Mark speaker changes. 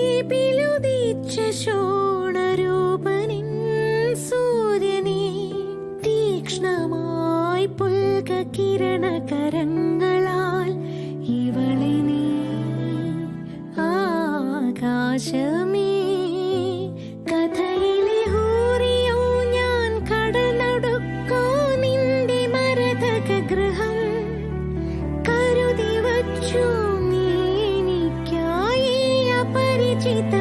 Speaker 1: ഹൃദയദ്വീപിലുദിച്ച ശോണരൂപനിൻ സൂര്യനെ തീക്ഷ്ണമായി പുൽകകിരണകരങ്ങളാൽ ഇവളെ നീ ആകാശമേ കഥയിലെ ഹൂറിയോ ഞാൻ കടലടുക്കോ നിന്റെ മരതക ഗൃഹം കരുതി വച്ചു നീ എനിക്കായി അപരിചിത